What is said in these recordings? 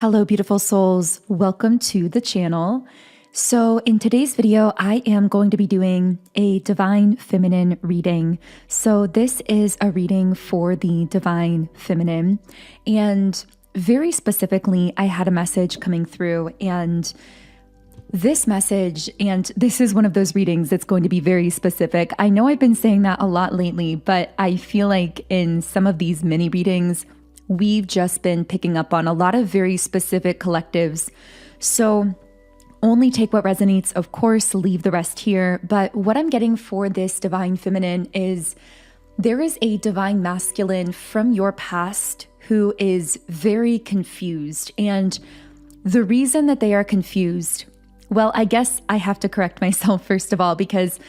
Hello, beautiful souls. Welcome to the channel. So in today's video, I am going to be doing a Divine Feminine reading. So this is a reading for the Divine Feminine. And very specifically, I had a message coming through, and this message, and this is one of those readings that's going to be very specific. I know I've been saying that a lot lately, but I feel like in some of these mini readings, we've just been picking up on a lot of very specific collectives. So only take what resonates, of course, leave the rest here. But what I'm getting for this Divine Feminine is there is a Divine Masculine from your past who is very confused. And the reason that they are confused, well, I guess I have to correct myself first of all, because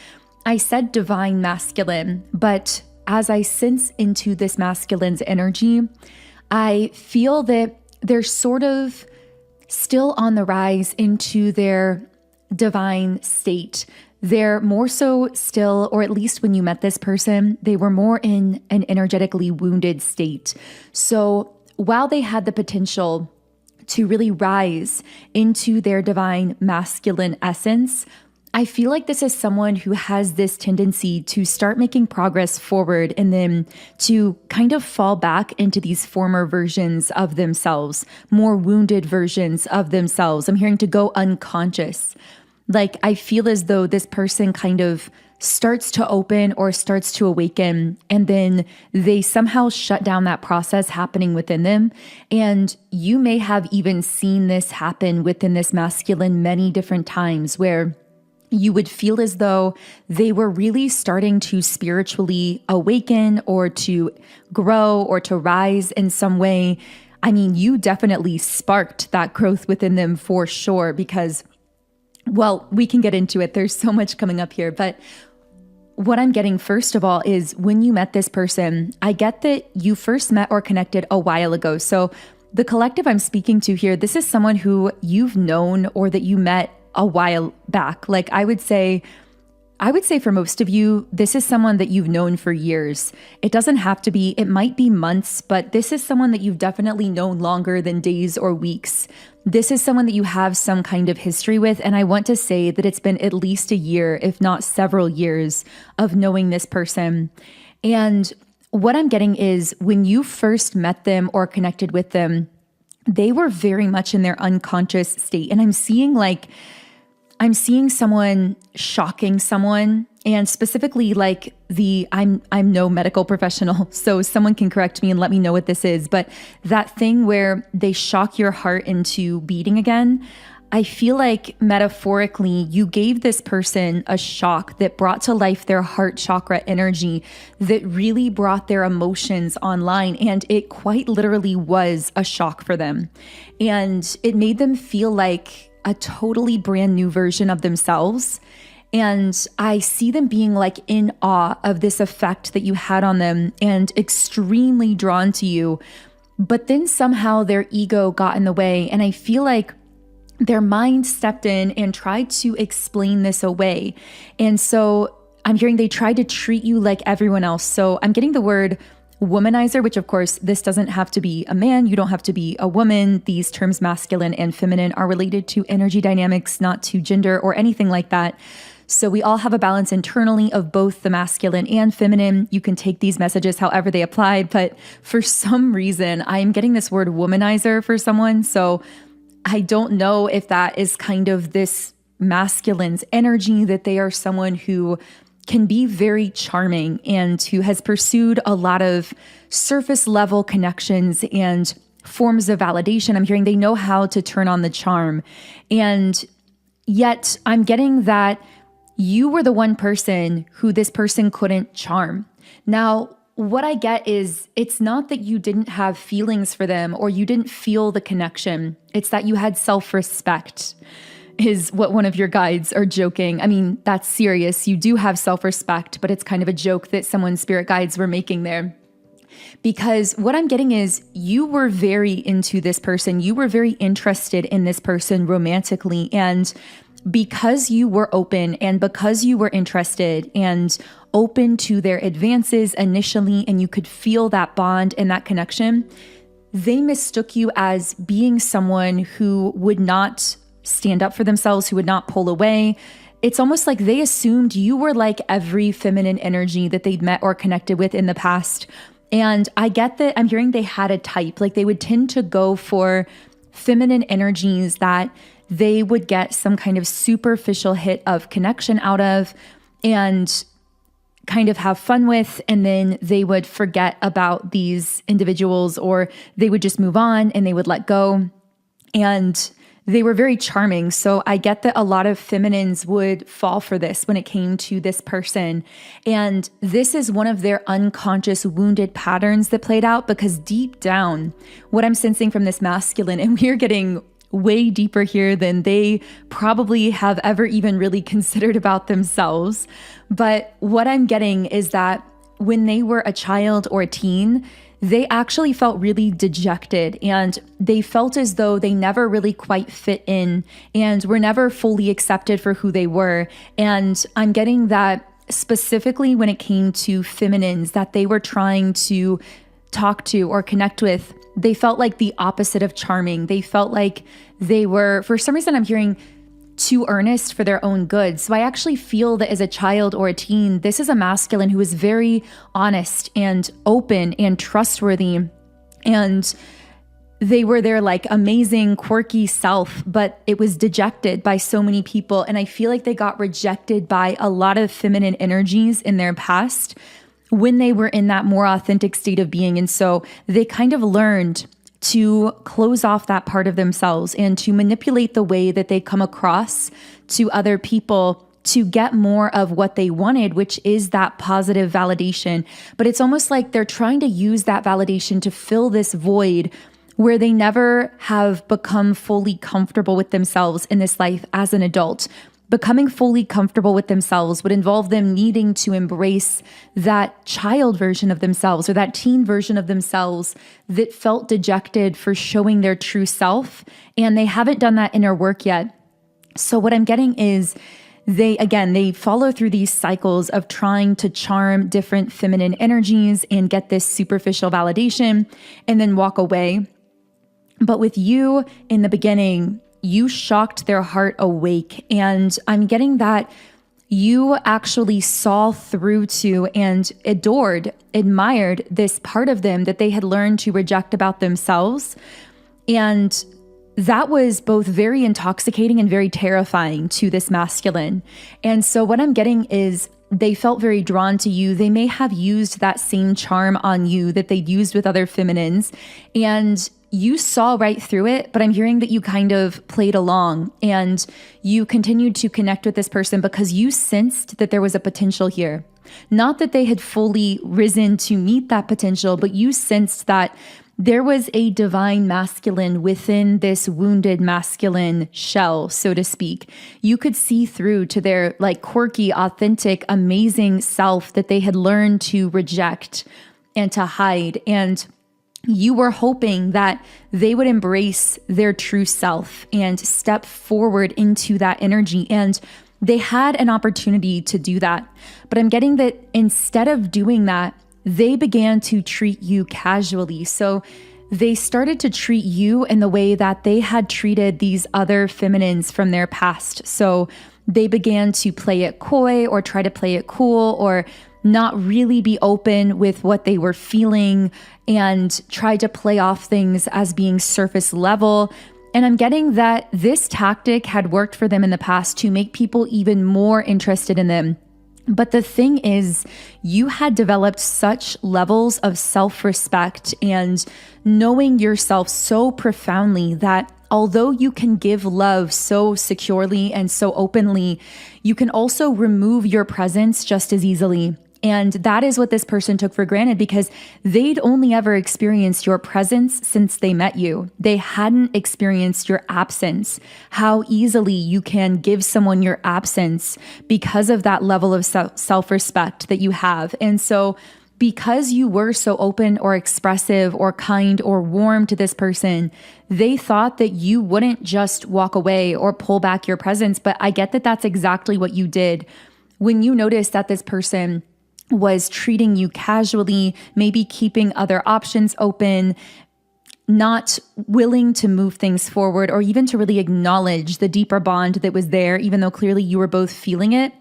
I said Divine Masculine, but as I sense into this masculine's energy, I feel that they're sort of still on the rise into their divine state. They're more so still, or at least when you met this person, they were more in an energetically wounded state. So while they had the potential to really rise into their divine masculine essence, I feel like this is someone who has this tendency to start making progress forward and then to kind of fall back into these former versions of themselves, more wounded versions of themselves. I'm hearing to go unconscious. Like I feel as though this person kind of starts to open or starts to awaken, and then they somehow shut down that process happening within them. And you may have even seen this happen within this masculine many different times where you would feel as though they were really starting to spiritually awaken or to grow or to rise in some way. I mean, you definitely sparked that growth within them for sure because, well, we can get into it. There's so much coming up here. But what I'm getting first of all is when you met this person, I get that you first met or connected a while ago. So the collective I'm speaking to here, this is someone who you've known or that you met a while back. Like I would say for most of you, this is someone that you've known for years. It doesn't have to be, it might be months, but this is someone that you've definitely known longer than days or weeks. This is someone that you have some kind of history with. And I want to say that it's been at least a year, if not several years of knowing this person. And what I'm getting is when you first met them or connected with them, they were very much in their unconscious state. And I'm seeing someone shocking someone, and specifically like I'm no medical professional, so someone can correct me and let me know what this is, but that thing where they shock your heart into beating again, I feel like metaphorically you gave this person a shock that brought to life their heart chakra energy, that really brought their emotions online, and it quite literally was a shock for them. And it made them feel like a totally brand new version of themselves. And I see them being like in awe of this effect that you had on them and extremely drawn to you. But then somehow their ego got in the way. And I feel like their mind stepped in and tried to explain this away. And so I'm hearing they tried to treat you like everyone else. So I'm getting the word womanizer, which of course, this doesn't have to be a man. You don't have to be a woman. These terms masculine and feminine are related to energy dynamics, not to gender or anything like that. So we all have a balance internally of both the masculine and feminine. You can take these messages however they apply, but for some reason, I'm getting this word womanizer for someone. So I don't know if that is kind of this masculine's energy, that they are someone who can be very charming and who has pursued a lot of surface level connections and forms of validation. I'm hearing they know how to turn on the charm. And yet I'm getting that you were the one person who this person couldn't charm. Now, what I get is it's not that you didn't have feelings for them or you didn't feel the connection. It's that you had self-respect, is what one of your guides are joking. I mean, that's serious. You do have self-respect, but it's kind of a joke that someone's spirit guides were making there. Because what I'm getting is you were very into this person. You were very interested in this person romantically. And because you were open and because you were interested and open to their advances initially, and you could feel that bond and that connection, they mistook you as being someone who would not stand up for themselves, who would not pull away. It's almost like they assumed you were like every feminine energy that they'd met or connected with in the past. And I get that I'm hearing they had a type, like they would tend to go for feminine energies that they would get some kind of superficial hit of connection out of and kind of have fun with, and then they would forget about these individuals, or they would just move on and they would let go. And they were very charming. So I get that a lot of feminines would fall for this when it came to this person. And this is one of their unconscious wounded patterns that played out, because deep down, what I'm sensing from this masculine, and we're getting way deeper here than they probably have ever even really considered about themselves. But what I'm getting is that when they were a child or a teen, they actually felt really dejected, and they felt as though they never really quite fit in and were never fully accepted for who they were. And I'm getting that specifically when it came to feminines that they were trying to talk to or connect with, they felt like the opposite of charming. They felt like they were, for some reason I'm hearing, too earnest for their own good. So I actually feel that as a child or a teen, this is a masculine who is very honest and open and trustworthy. And they were their like amazing, quirky self, but it was dejected by so many people. And I feel like they got rejected by a lot of feminine energies in their past when they were in that more authentic state of being. And so they kind of learned to close off that part of themselves and to manipulate the way that they come across to other people to get more of what they wanted, which is that positive validation. But it's almost like they're trying to use that validation to fill this void where they never have become fully comfortable with themselves in this life as an adult. Becoming fully comfortable with themselves would involve them needing to embrace that child version of themselves or that teen version of themselves that felt dejected for showing their true self. And they haven't done that inner work yet. So what I'm getting is they follow through these cycles of trying to charm different feminine energies and get this superficial validation and then walk away. But with you in the beginning, you shocked their heart awake. And I'm getting that you actually saw through to and admired this part of them that they had learned to reject about themselves. And that was both very intoxicating and very terrifying to this masculine. And so what I'm getting is they felt very drawn to you. They may have used that same charm on you that they'd used with other feminines, and you saw right through it, but I'm hearing that you kind of played along and you continued to connect with this person because you sensed that there was a potential here. Not that they had fully risen to meet that potential, but you sensed that there was a divine masculine within this wounded masculine shell, so to speak. You could see through to their like quirky, authentic, amazing self that they had learned to reject and to hide. And you were hoping that they would embrace their true self and step forward into that energy. And they had an opportunity to do that. But I'm getting that instead of doing that, they began to treat you casually. So they started to treat you in the way that they had treated these other feminines from their past. So they began to play it coy or try to play it cool or not really be open with what they were feeling and try to play off things as being surface level. And I'm getting that this tactic had worked for them in the past to make people even more interested in them. But the thing is, you had developed such levels of self-respect and knowing yourself so profoundly that although you can give love so securely and so openly, you can also remove your presence just as easily. And that is what this person took for granted because they'd only ever experienced your presence since they met you. They hadn't experienced your absence, how easily you can give someone your absence because of that level of self-respect that you have. And so because you were so open or expressive or kind or warm to this person, they thought that you wouldn't just walk away or pull back your presence. But I get that that's exactly what you did. When you noticed that this person was treating you casually, maybe keeping other options open, not willing to move things forward or even to really acknowledge the deeper bond that was there, even though clearly you were both feeling it.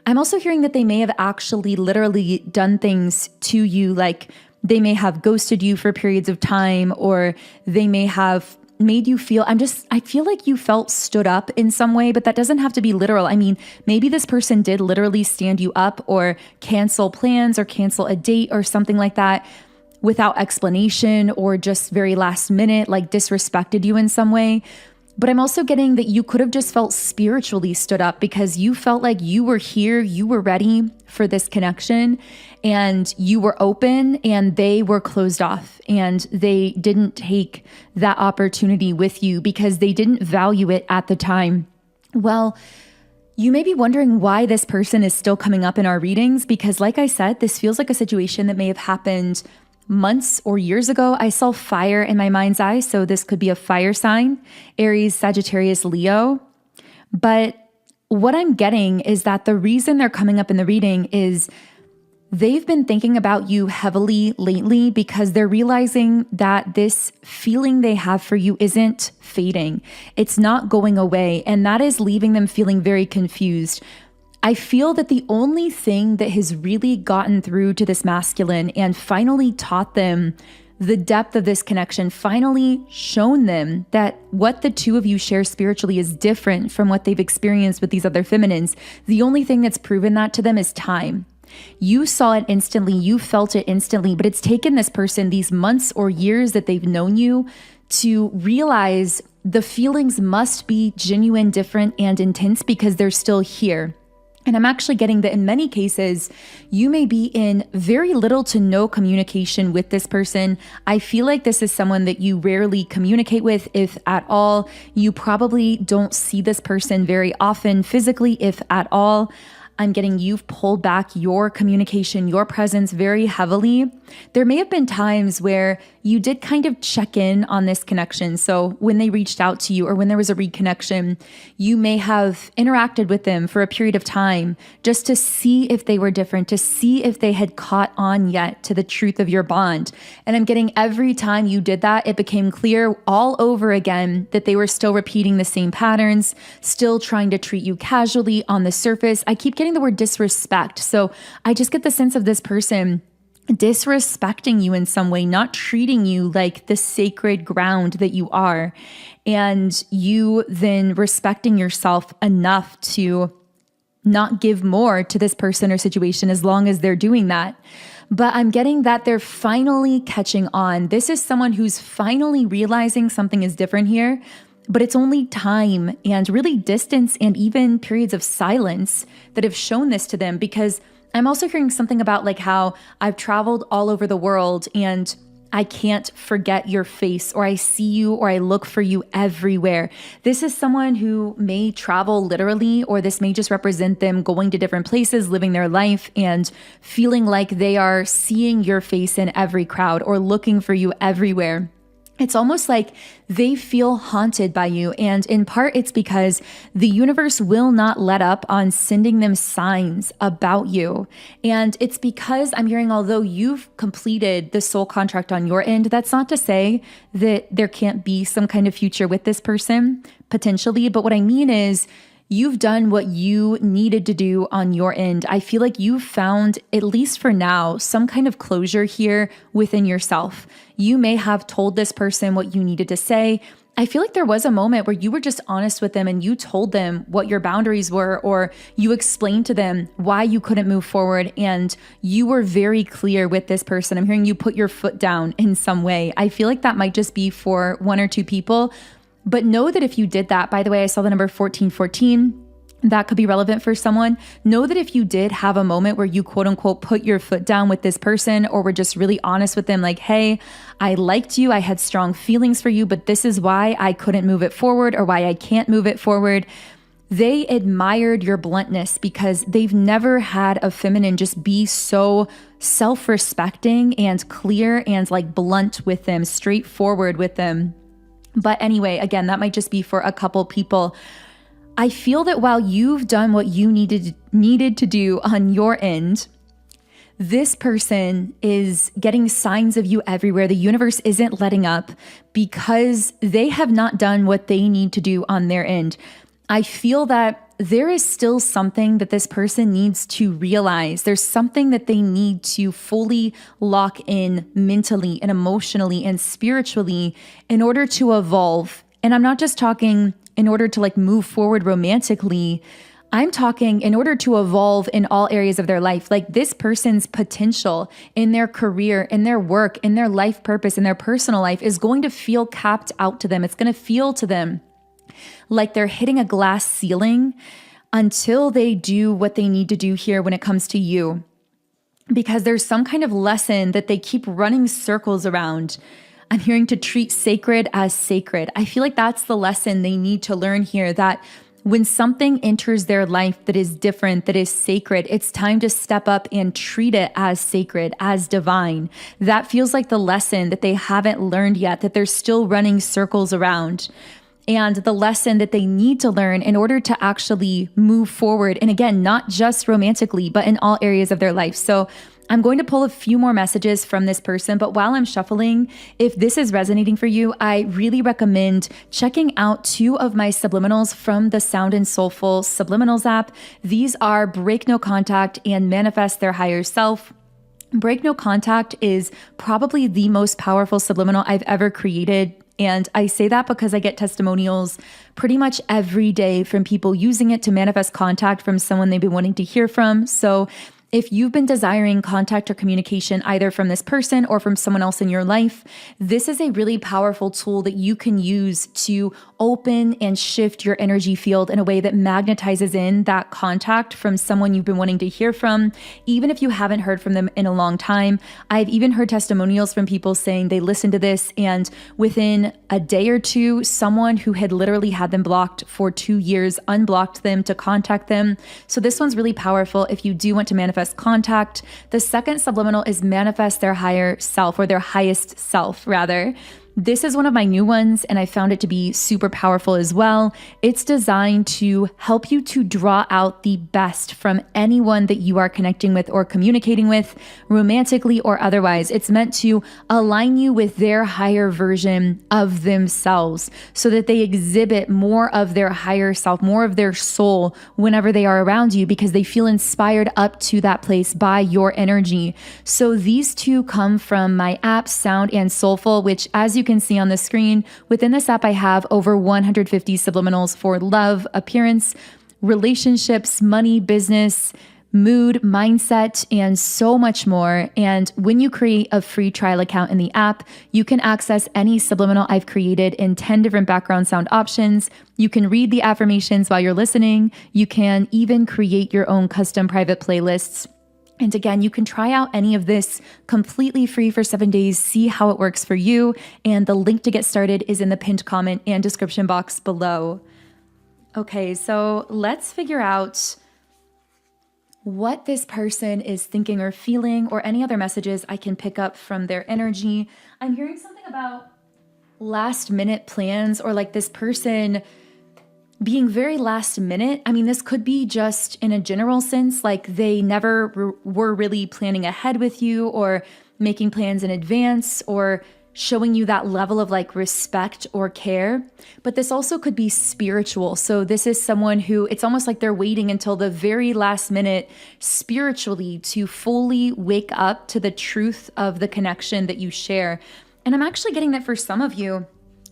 I'm also hearing that they may have actually literally done things to you, like they may have ghosted you for periods of time, or they may have made you feel, I feel like you felt stood up in some way, but that doesn't have to be literal. I mean, maybe this person did literally stand you up or cancel plans or cancel a date or something like that without explanation, or just very last minute, like disrespected you in some way. But I'm also getting that you could have just felt spiritually stood up because you felt like you were here, you were ready for this connection, and you were open, and they were closed off, and they didn't take that opportunity with you because they didn't value it at the time. Well, you may be wondering why this person is still coming up in our readings, because like I said, this feels like a situation that may have happened months or years ago. I saw fire in my mind's eye, so this could be a fire sign, Aries, Sagittarius, Leo. But what I'm getting is that the reason they're coming up in the reading is they've been thinking about you heavily lately because they're realizing that this feeling they have for you isn't fading. It's not going away, and that is leaving them feeling very confused. I feel that the only thing that has really gotten through to this masculine and finally taught them the depth of this connection, finally shown them that what the two of you share spiritually is different from what they've experienced with these other feminines. The only thing that's proven that to them is time. You saw it instantly, you felt it instantly, but it's taken this person these months or years that they've known you to realize the feelings must be genuine, different, and intense because they're still here. And I'm actually getting that in many cases, you may be in very little to no communication with this person. I feel like this is someone that you rarely communicate with, if at all. You probably don't see this person very often physically, if at all. I'm getting you've pulled back your communication, your presence very heavily. There may have been times where you did kind of check in on this connection. So when they reached out to you or when there was a reconnection, you may have interacted with them for a period of time just to see if they were different, to see if they had caught on yet to the truth of your bond. And I'm getting every time you did that, it became clear all over again that they were still repeating the same patterns, still trying to treat you casually on the surface. I keep getting the word disrespect. So I just get the sense of this person disrespecting you in some way, not treating you like the sacred ground that you are, and you then respecting yourself enough to not give more to this person or situation as long as they're doing that. But I'm getting that they're finally catching on. This is someone who's finally realizing something is different here, but it's only time and really distance and even periods of silence that have shown this to them, because I'm also hearing something about like how I've traveled all over the world and I can't forget your face, or I see you, or I look for you everywhere. This is someone who may travel literally, or this may just represent them going to different places, living their life and feeling like they are seeing your face in every crowd or looking for you everywhere. It's almost like they feel haunted by you. And in part, it's because the universe will not let up on sending them signs about you. And it's because I'm hearing, although you've completed the soul contract on your end, that's not to say that there can't be some kind of future with this person, potentially. But what I mean is, you've done what you needed to do on your end. I feel like you've found, at least for now, some kind of closure here within yourself. You may have told this person what you needed to say. I feel like there was a moment where you were just honest with them and you told them what your boundaries were, or you explained to them why you couldn't move forward, and you were very clear with this person. I'm hearing you put your foot down in some way. I feel like that might just be for one or two people. But know that if you did that, by the way, I saw the number 1414. That could be relevant for someone. Know that if you did have a moment where you quote unquote put your foot down with this person, or were just really honest with them, like, hey, I liked you, I had strong feelings for you, but this is why I couldn't move it forward, or why I can't move it forward. They admired your bluntness because they've never had a feminine just be so self-respecting and clear and like blunt with them, straightforward with them. But anyway, again, that might just be for a couple people. I feel that while you've done what you needed to do on your end, this person is getting signs of you everywhere. The universe isn't letting up because they have not done what they need to do on their end. I feel that there is still something that this person needs to realize. There's something that they need to fully lock in mentally and emotionally and spiritually in order to evolve. And I'm not just talking in order to like move forward romantically. I'm talking in order to evolve in all areas of their life. Like this person's potential in their career, in their work, in their life purpose, in their personal life is going to feel capped out to them. It's going to feel to them like they're hitting a glass ceiling until they do what they need to do here when it comes to you. Because there's some kind of lesson that they keep running circles around. I'm hearing to treat sacred as sacred. I feel like that's the lesson they need to learn here, that when something enters their life that is different, that is sacred, it's time to step up and treat it as sacred, as divine. That feels like the lesson that they haven't learned yet, that they're still running circles around. And the lesson that they need to learn in order to actually move forward. And again, not just romantically, but in all areas of their life. So I'm going to pull a few more messages from this person, but while I'm shuffling, if this is resonating for you, I really recommend checking out 2 of my subliminals from the Sound and Soulful Subliminals app. These are Break No Contact and Manifest Their Higher Self. Break No Contact is probably the most powerful subliminal I've ever created. And I say that because I get testimonials pretty much every day from people using it to manifest contact from someone they've been wanting to hear from. So if you've been desiring contact or communication either from this person or from someone else in your life, this is a really powerful tool that you can use to open and shift your energy field in a way that magnetizes in that contact from someone you've been wanting to hear from, even if you haven't heard from them in a long time. I've even heard testimonials from people saying they listened to this and within a day or two, someone who had literally had them blocked for 2 years unblocked them to contact them. So this one's really powerful if you do want to manifest contact. The second subliminal is manifest their higher self, or their highest self rather. This is one of my new ones, and I found it to be super powerful as well. It's designed to help you to draw out the best from anyone that you are connecting with or communicating with, romantically or otherwise. It's meant to align you with their higher version of themselves so that they exhibit more of their higher self, more of their soul whenever they are around you, because they feel inspired up to that place by your energy. So these 2 come from my app, Sound and Soulful, which, as you can see on the screen, within this app, I have over 150 subliminals for love, appearance, relationships, money, business, mood, mindset, and so much more. And when you create a free trial account in the app, you can access any subliminal I've created in 10 different background sound options. You can read the affirmations while you're listening. You can even create your own custom private playlists. And again, you can try out any of this completely free for 7 days, see how it works for you. And the link to get started is in the pinned comment and description box below. Okay, so let's figure out what this person is thinking or feeling, or any other messages I can pick up from their energy. I'm hearing something about last minute plans, or like this person being very last minute. I mean, this could be just in a general sense, like they never were really planning ahead with you or making plans in advance or showing you that level of like respect or care. But this also could be spiritual. So this is someone who, it's almost like they're waiting until the very last minute spiritually to fully wake up to the truth of the connection that you share. And I'm actually getting that for some of you,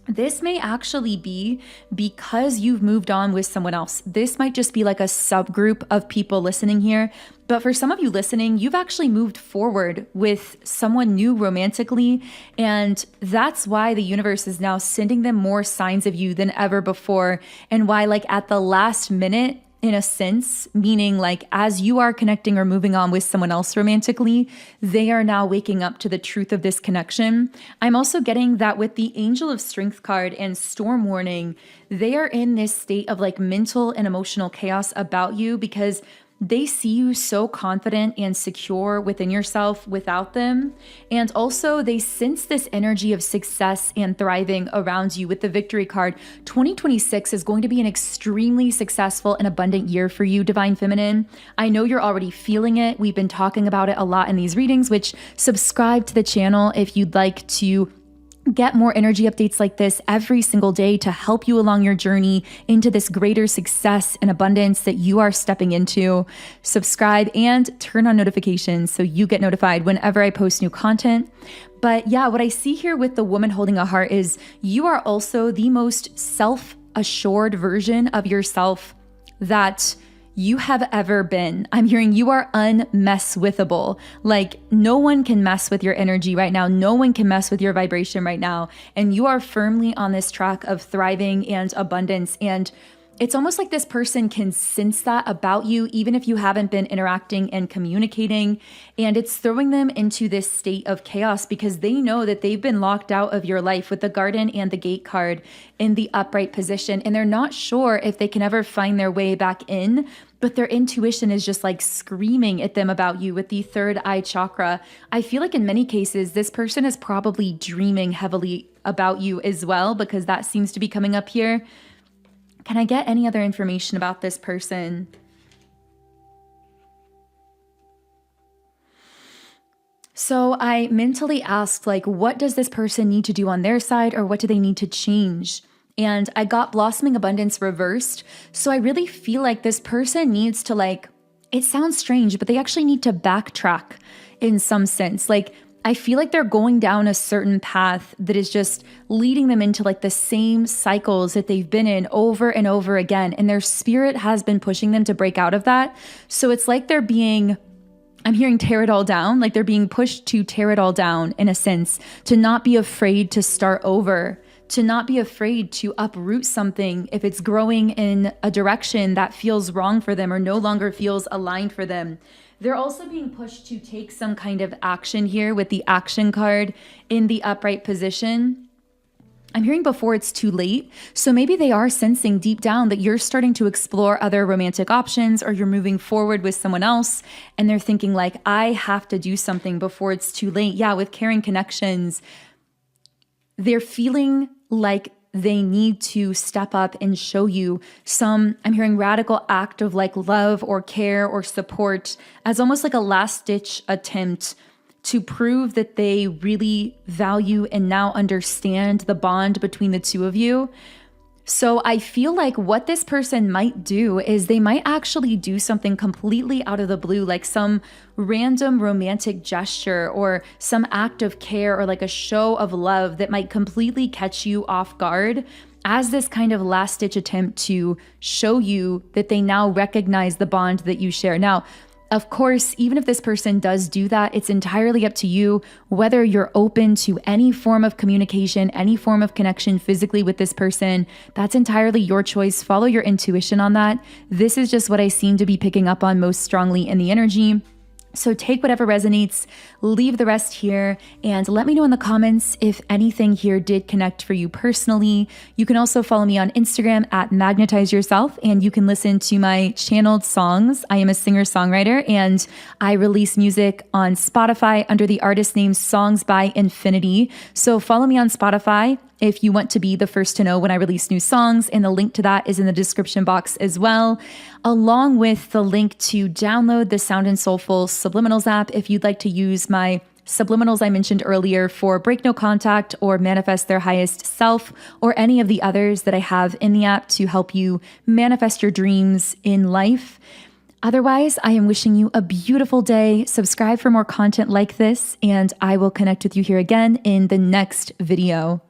this may actually be because you've moved on with someone else. This might just be like a subgroup of people listening here. But for some of you listening, you've actually moved forward with someone new romantically. And that's why the universe is now sending them more signs of you than ever before. And why, like, at the last minute, in a sense, meaning like as you are connecting or moving on with someone else romantically, they are now waking up to the truth of this connection. I'm also getting that with the Angel of Strength card and Storm Warning, they are in this state of like mental and emotional chaos about you because they see you so confident and secure within yourself without them. And also they sense this energy of success and thriving around you with the victory card. 2026 is going to be an extremely successful and abundant year for you, Divine Feminine. I know you're already feeling it. We've been talking about it a lot in these readings, which subscribe to the channel if you'd like to get more energy updates like this every single day to help you along your journey into this greater success and abundance that you are stepping into. Subscribe and turn on notifications so you get notified whenever I post new content. But yeah, what I see here with the woman holding a heart is you are also the most self-assured version of yourself that you have ever been. I'm hearing you are unmesswithable. Like no one can mess with your energy right now. No one can mess with your vibration right now. And you are firmly on this track of thriving and abundance. And it's almost like this person can sense that about you, even if you haven't been interacting and communicating. And it's throwing them into this state of chaos because they know that they've been locked out of your life with the Garden and the Gate card in the upright position. And they're not sure if they can ever find their way back in, but their intuition is just like screaming at them about you with the third eye chakra. I feel like in many cases, this person is probably dreaming heavily about you as well, because that seems to be coming up here. Can I get any other information about this person? So I mentally asked, like, what does this person need to do on their side, or what do they need to change? And I got Blossoming Abundance reversed. So I really feel like this person needs to, like, it sounds strange, but they actually need to backtrack in some sense. Like, I feel like they're going down a certain path that is just leading them into like the same cycles that they've been in over and over again. And their spirit has been pushing them to break out of that. So it's like they're being, I'm hearing tear it all down. Like they're being pushed to tear it all down in a sense, to not be afraid to start over, to not be afraid to uproot something if it's growing in a direction that feels wrong for them or no longer feels aligned for them. They're also being pushed to take some kind of action here with the action card in the upright position. I'm hearing before it's too late. So maybe they are sensing deep down that you're starting to explore other romantic options, or you're moving forward with someone else. And they're thinking like, I have to do something before it's too late. Yeah, with Caring Connections, they're feeling like they need to step up and show you some, I'm hearing radical act of like love or care or support as almost like a last ditch attempt to prove that they really value and now understand the bond between the two of you. So I feel like what this person might do is they might actually do something completely out of the blue, like some random romantic gesture or some act of care or like a show of love that might completely catch you off guard as this kind of last-ditch attempt to show you that they now recognize the bond that you share. Now, of course, even if this person does do that, it's entirely up to you whether you're open to any form of communication, any form of connection physically with this person. That's entirely your choice. Follow your intuition on that. This is just what I seem to be picking up on most strongly in the energy. So take whatever resonates, leave the rest here, and let me know in the comments if anything here did connect for you personally. You can also follow me on Instagram at Magnetize Yourself, and you can listen to my channeled songs. I am a singer-songwriter, and I release music on Spotify under the artist name Songs by Infinity. So follow me on Spotify if you want to be the first to know when I release new songs, and the link to that is in the description box as well, along with the link to download the Sound and Soulful Subliminals app if you'd like to use my subliminals I mentioned earlier for Break No Contact or Manifest Their Highest Self, or any of the others that I have in the app to help you manifest your dreams in life. Otherwise, I am wishing you a beautiful day. Subscribe for more content like this, and I will connect with you here again in the next video.